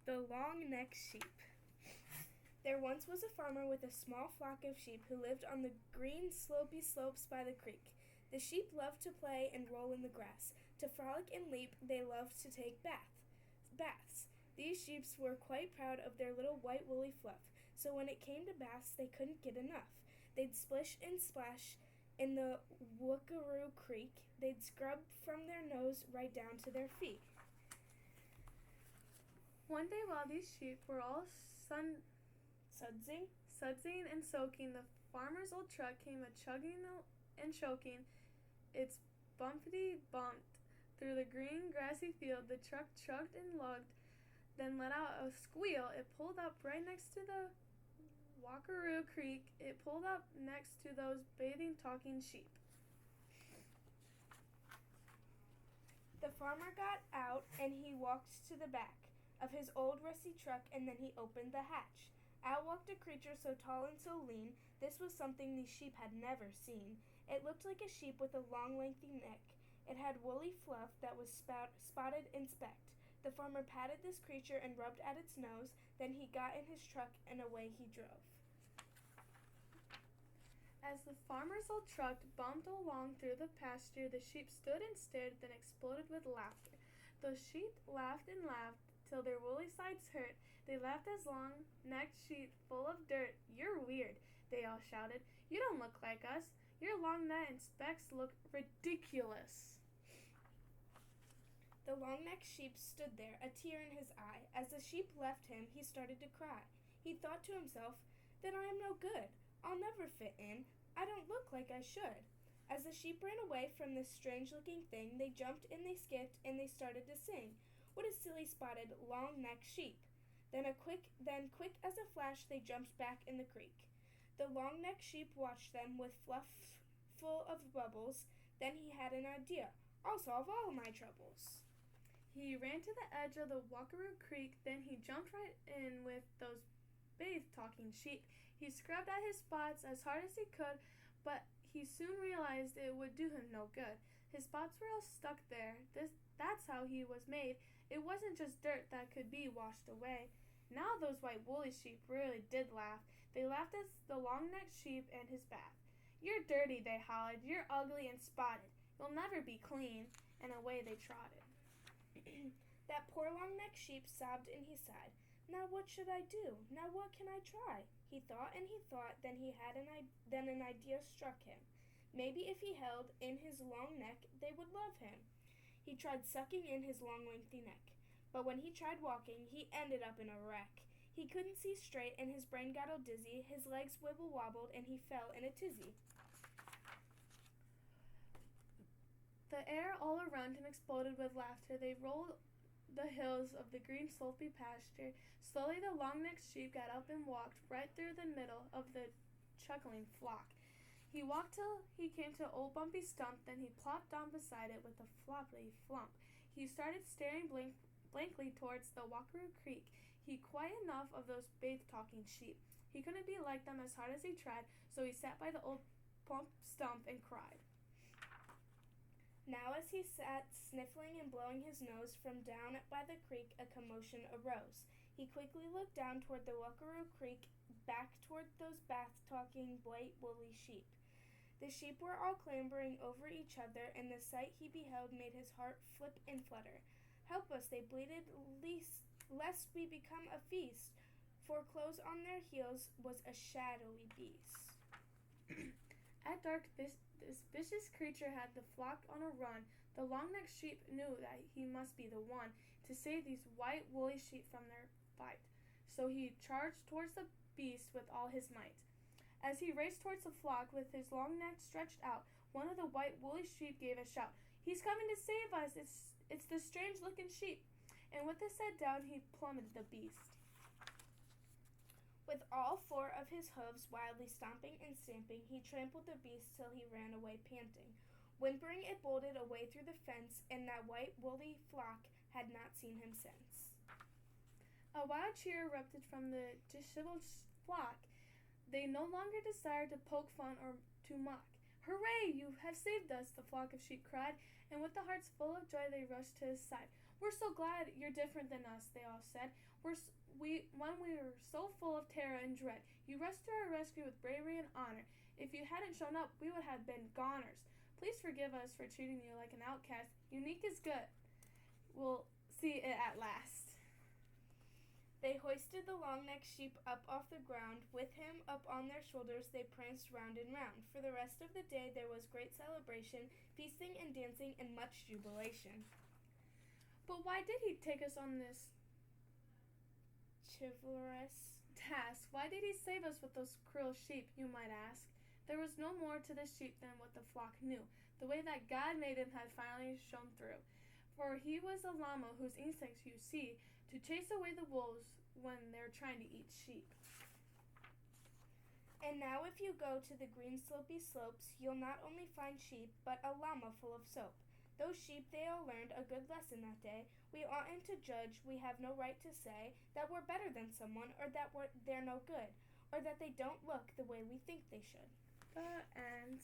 The long-necked sheep. There once was a farmer with a small flock of sheep who lived on the green slopy slopes by the creek. The sheep loved to play and roll in the grass. To frolic and leap, they loved to take baths. These sheep were quite proud of their little white woolly fluff, so when it came to baths, they couldn't get enough. They'd splish and splash in the Wookaroo Creek. They'd scrub from their nose right down to their feet. One day while these sheep were all sudsing and soaking, the farmer's old truck came a-chugging and choking. Its bumpety bumped through the green grassy field. The truck chugged and lugged, then let out a squeal. It pulled up right next to the Wookaroo Creek. It pulled up next to those bathing, talking sheep. The farmer got out and he walked to the back of his old rusty truck, and then he opened the hatch. Out walked a creature so tall and so lean. This was something these sheep had never seen. It looked like a sheep with a long, lengthy neck. It had woolly fluff that was spotted and specked. The farmer patted this creature and rubbed at its nose. Then he got in his truck and away he drove. As the farmer's old truck bumped along through the pasture, the sheep stood and stared, then exploded with laughter. Those sheep laughed and laughed till their woolly sides hurt. They laughed as long-necked sheep full of dirt. "You're weird," they all shouted. "You don't look like us. Your long neck and specks look ridiculous." The long-necked sheep stood there, a tear in his eye. As the sheep left him, he started to cry. He thought to himself, "Then I am no good. I'll never fit in. I don't look like I should." As the sheep ran away from this strange-looking thing, they jumped and they skipped and they started to sing. What a silly spotted, long-necked sheep. Then quick as a flash, they jumped back in the creek. The long-necked sheep watched them with fluff full of bubbles. Then he had an idea. "I'll solve all my troubles." He ran to the edge of the Wookaroo Creek. Then he jumped right in with those talking sheep. He scrubbed at his spots as hard as he could, but he soon realized it would do him no good. His spots were all stuck there. That's how he was made. It wasn't just dirt that could be washed away. Now those white woolly sheep really did laugh. They laughed at the long-necked sheep and his bath. "You're dirty," they hollered. "You're ugly and spotted. You'll never be clean." And away they trotted. That poor long-necked sheep sobbed and he sighed. "Now what should I do? Now what can I try?" He thought and he thought. Then an idea struck him. Maybe if he held in his long neck, they would love him. He tried sucking in his long, lengthy neck. But when he tried walking, he ended up in a wreck. He couldn't see straight, and his brain got all dizzy. His legs wibble-wobbled, and he fell in a tizzy. The air all around him exploded with laughter. They rolled the hills of the green slopy pasture. Slowly the long-necked sheep got up and walked right through the middle of the chuckling flock. He walked till he came to old Bumpy Stump. Then he plopped down beside it with a floppy flump. He started staring blankly towards the Wookaroo Creek. He quite enough of those talking sheep. He couldn't be like them as hard as he tried, so he sat by the old plump stump and cried. Now as he sat sniffling and blowing his nose from down by the creek, a commotion arose. He quickly looked down toward the Wookaroo Creek, back toward those bath-talking white woolly sheep. The sheep were all clambering over each other, and the sight he beheld made his heart flip and flutter. "Help us," they bleated, "lest we become a feast," for close on their heels was a shadowy beast. At dark, this vicious creature had the flock on a run. The long-necked sheep knew that he must be the one to save these white woolly sheep from their fight. So he charged towards the beast with all his might. As he raced towards the flock with his long neck stretched out, one of the white woolly sheep gave a shout. "He's coming to save us! It's the strange-looking sheep!" And with his head down, he plummeted the beast. With all four of his hooves wildly stomping and stamping, he trampled the beast till he ran away panting. Whimpering, it bolted away through the fence, and that white woolly flock had not seen him since. A wild cheer erupted from the disheveled flock. They no longer desired to poke fun or to mock. "Hooray! You have saved us!" the flock of sheep cried, and with the hearts full of joy they rushed to his side. "We're so glad you're different than us," they all said. When we were so full of terror and dread, you rushed to our rescue with bravery and honor. If you hadn't shown up, we would have been goners. Please forgive us for treating you like an outcast. Unique is good. We'll see it at last." They hoisted the long-necked sheep up off the ground. With him up on their shoulders, they pranced round and round. For the rest of the day there was great celebration, feasting and dancing, and much jubilation. "But why did he take us on this Chivalrous task? Why did he save us with those cruel sheep?" you might ask. There was no more to the sheep than what the flock knew. The way that God made him had finally shone through. For he was a llama whose instincts you see to chase away the wolves when they're trying to eat sheep. And now if you go to the green slopey slopes, you'll not only find sheep, but a llama full of soap. Those sheep, they all learned a good lesson that day. We oughtn't to judge, we have no right to say that we're better than someone, or that they're no good, or that they don't look the way we think they should. The end.